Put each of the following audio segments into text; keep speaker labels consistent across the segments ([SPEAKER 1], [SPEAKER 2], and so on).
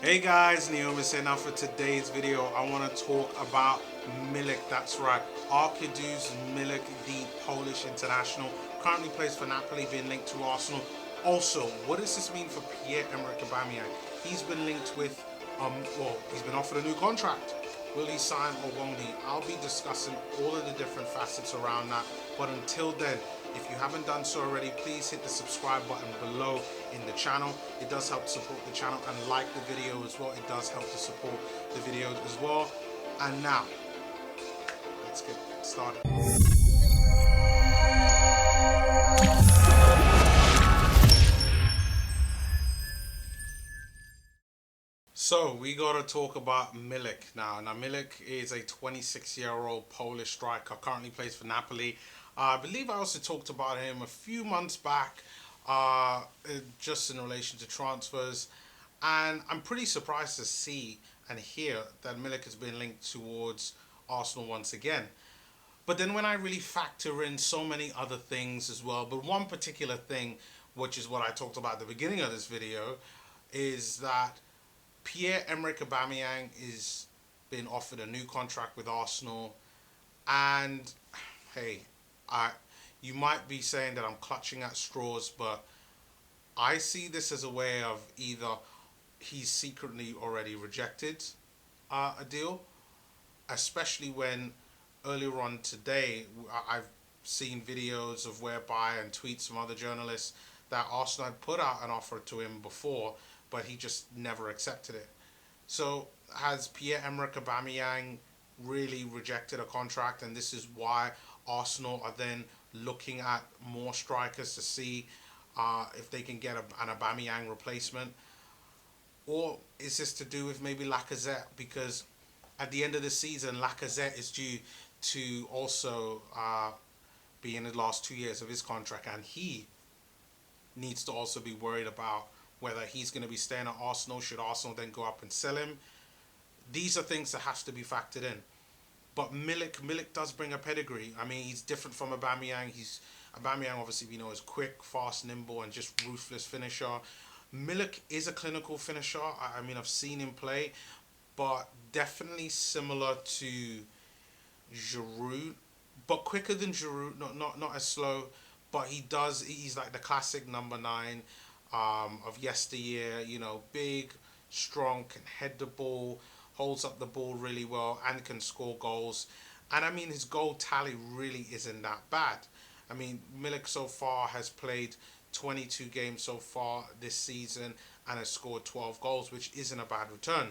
[SPEAKER 1] Hey guys, Neomis here. Now for today's video, I want to talk about Milik. That's right, Arkadiusz Milik, the Polish international, currently plays for Napoli, being linked to Arsenal. Also, what does this mean for Pierre-Emerick Aubameyang? He's been linked with, he's been offered a new contract. Will he sign or won't he? I'll be discussing all of the different facets around that. But until then, if you haven't done so already, please hit the subscribe button below in the channel. It does help support the channel, and like the video as well. It does help to support the video as well. And now, let's get started. So we gotta talk about Milik now. Now Milik is a 26-year-old Polish striker. Currently plays for Napoli. I believe I also talked about him a few months back, uh, just in relation to transfers. And I'm pretty surprised to see and hear that Milik has been linked towards Arsenal once again. But then when I really factor in so many other things as well, but one particular thing, which is what I talked about at the beginning of this video, is that Pierre-Emerick Aubameyang is being offered a new contract with Arsenal, and hey, I you might be saying that I'm clutching at straws, but I see this as a way of either he's secretly already rejected a deal, especially when earlier on today I've seen videos of whereby and tweets from other journalists that Arsenal had put out an offer to him before, but he just never accepted it. So has Pierre-Emerick Aubameyang really rejected a contract, and this is why Arsenal are then looking at more strikers to see if they can get an Aubameyang replacement? Or is this to do with maybe Lacazette? Because at the end of the season, Lacazette is due to also be in the last 2 years of his contract, and he needs to also be worried about whether he's going to be staying at Arsenal. Should Arsenal then go up and sell him? These are things that has to be factored in. But Milik does bring a pedigree. I mean, he's different from Aubameyang. Aubameyang, obviously, we know, is quick, fast, nimble, and just ruthless finisher. Milik is a clinical finisher. I mean, I've seen him play, but definitely similar to Giroud, but quicker than Giroud. Not as slow, but He's like the classic number 9 of yesteryear. You know, big, strong, can head the ball, holds up the ball really well, and can score goals. And I mean, his goal tally really isn't that bad. I mean, Milik so far has played 22 games so far this season and has scored 12 goals, which isn't a bad return.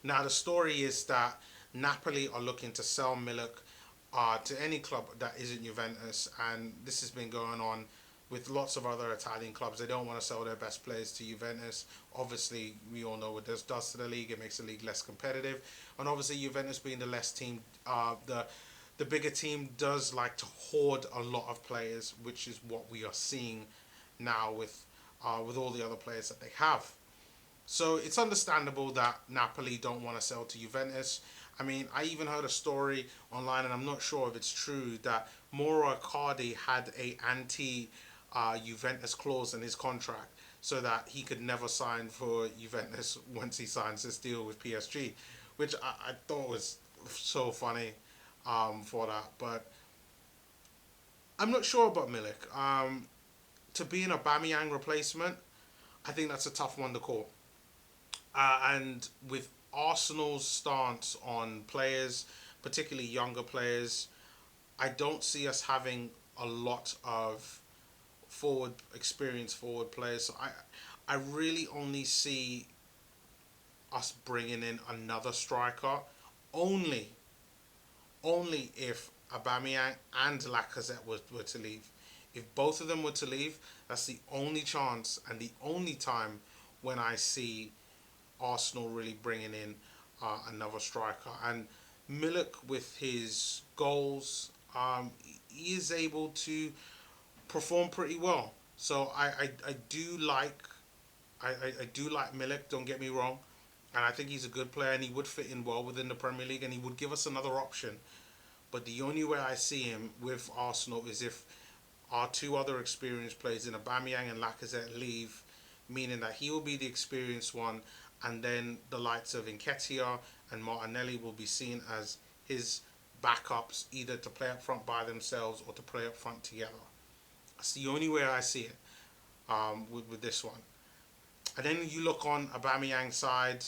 [SPEAKER 1] Now, the story is that Napoli are looking to sell Milik to any club that isn't Juventus, and this has been going on with lots of other Italian clubs. They don't want to sell their best players to Juventus. Obviously, we all know what this does to the league. It makes the league less competitive, and obviously, Juventus being the less team, the bigger team does like to hoard a lot of players, which is what we are seeing now with all the other players that they have. So it's understandable that Napoli don't want to sell to Juventus. I mean, I even heard a story online, and I'm not sure if it's true, that Mauro Icardi had a anti Juventus clause in his contract so that he could never sign for Juventus once he signs this deal with PSG, which I thought was so funny for that. But I'm not sure about Milik. To be an Aubameyang replacement, I think that's a tough one to call. And with Arsenal's stance on players, particularly younger players, I don't see us having a lot of experienced forward players. So I really only see us bringing in another striker, only only if Aubameyang and Lacazette were to leave. If both of them were to leave, that's the only chance and the only time when I see Arsenal really bringing in another striker. And Milik, with his goals, he is able to perform pretty well. So I do like I do like Milik. Don't get me wrong, and I think he's a good player, and he would fit in well within the Premier League, and he would give us another option. But the only way I see him with Arsenal is if our two other experienced players in Aubameyang and Lacazette leave, meaning that he will be the experienced one, and then the likes of Nketiah and Martinelli will be seen as his backups, either to play up front by themselves or to play up front together. That's the only way I see it with this one. And then you look on Aubameyang's side.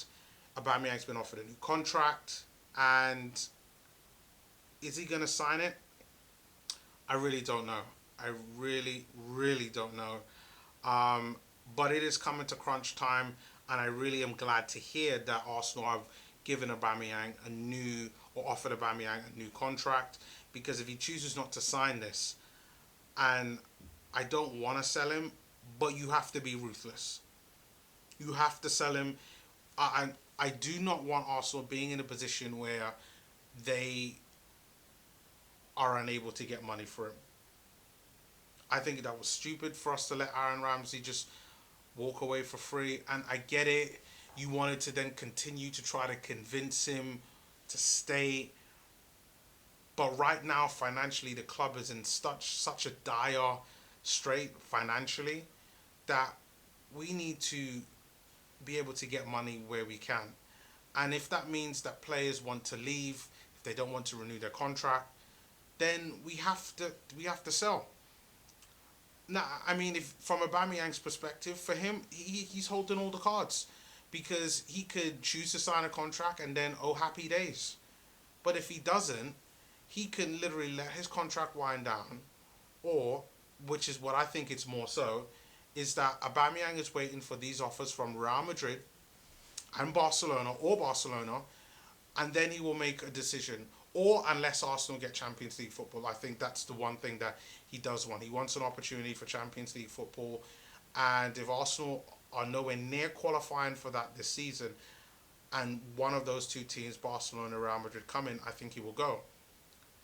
[SPEAKER 1] Aubameyang's been offered a new contract, and is he going to sign it? I really don't know. I really, really don't know. Um, but it is coming to crunch time, and I really am glad to hear that Arsenal have given Aubameyang a new, or offered Aubameyang a new contract, because if he chooses not to sign this, and I don't want to sell him, but you have to be ruthless. You have to sell him. I do not want Arsenal being in a position where they are unable to get money for him. I think that was stupid for us to let Aaron Ramsey just walk away for free. And I get it. You wanted to then continue to try to convince him to stay. But right now, financially, the club is in such a dire strait financially that we need to be able to get money where we can. And if that means that players want to leave, if they don't want to renew their contract, then we have to sell. Now, I mean, if from Aubameyang's perspective, for him, he's holding all the cards, because he could choose to sign a contract and then, oh, happy days. But if he doesn't, he can literally let his contract wind down, or, which is what I think it's more so, is that Aubameyang is waiting for these offers from Real Madrid and Barcelona, and then he will make a decision. Or unless Arsenal get Champions League football, I think that's the one thing that he does want. He wants an opportunity for Champions League football, and if Arsenal are nowhere near qualifying for that this season, and one of those two teams, Barcelona or Real Madrid, come in, I think he will go.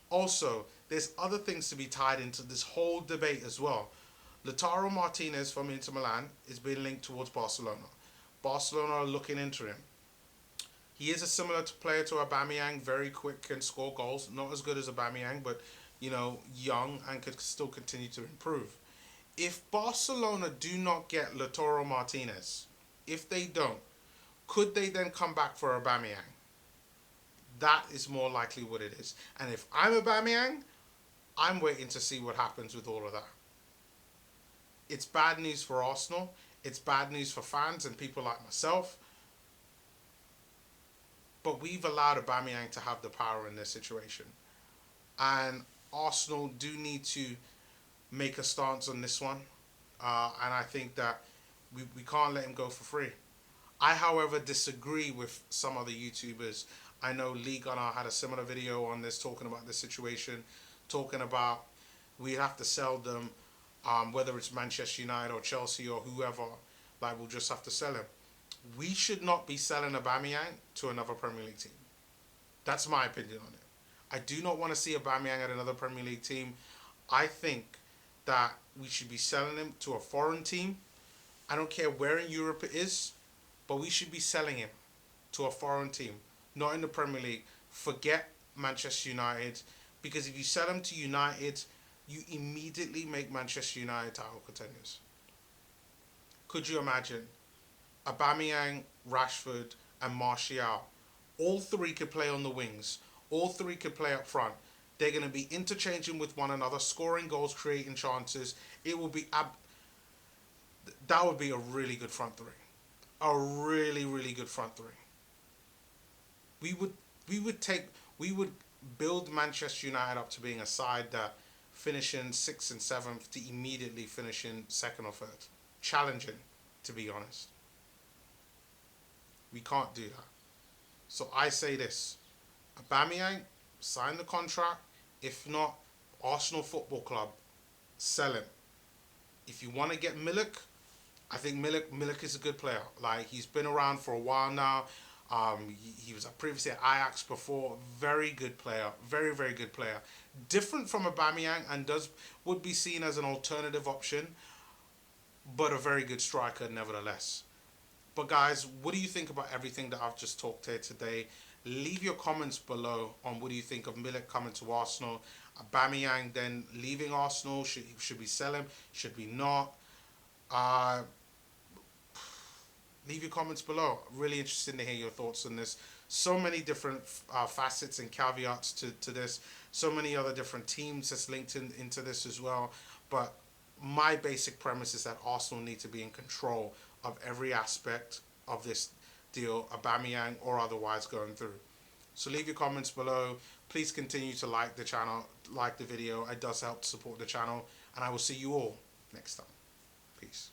[SPEAKER 1] Also, there's other things to be tied into this whole debate as well. Lautaro Martinez from Inter Milan is being linked towards Barcelona. Barcelona are looking into him. He is a similar player to Aubameyang, very quick, can score goals. Not as good as Aubameyang, but, young and could still continue to improve. If Barcelona do not get Lautaro Martinez, if they don't, could they then come back for Aubameyang? That is more likely what it is. And if I'm Aubameyang, I'm waiting to see what happens with all of that. It's bad news for Arsenal. It's bad news for fans and people like myself. But we've allowed Aubameyang to have the power in this situation. And Arsenal do need to make a stance on this one. And I think that we can't let him go for free. I, however, disagree with some other YouTubers. I know Lee Gunnar had a similar video on this, talking about this situation, talking about we have to sell them, whether it's Manchester United or Chelsea or whoever, like we'll just have to sell him. We should not be selling Aubameyang to another Premier League team. That's my opinion on it. I do not want to see Aubameyang at another Premier League team. I think that we should be selling him to a foreign team. I don't care where in Europe it is, but we should be selling him to a foreign team, not in the Premier League. Forget Manchester United, because if you sell him to United, you immediately make Manchester United title contenders. Could you imagine? Aubameyang, Rashford, and Martial, all three could play on the wings. All three could play up front. They're going to be interchanging with one another, scoring goals, creating chances. It will be that would be a really good front three. A really, really good front three. We would build Manchester United up to being a side that finishing 6th and 7th to immediately finishing 2nd or 3rd. Challenging, to be honest. We can't do that. So I say this. Aubameyang, sign the contract. If not, Arsenal Football Club, sell him. If you want to get Milik, I think Milik is a good player. Like, he's been around for a while now. He was previously at Ajax before. Very good player. Very, very good player. Different from Aubameyang and would be seen as an alternative option, but a very good striker nevertheless. But guys, what do you think about everything that I've just talked here today? Leave your comments below on what do you think of Milik coming to Arsenal, Aubameyang then leaving Arsenal. Should we sell him? Should we not? Leave your comments below. Really interested to hear your thoughts on this. So many different facets and caveats to this. So many other different teams that's linked into this as well. But my basic premise is that Arsenal need to be in control of every aspect of this deal, Aubameyang or otherwise, going through. So leave your comments below. Please continue to like the channel, like the video. It does help to support the channel. And I will see you all next time. Peace.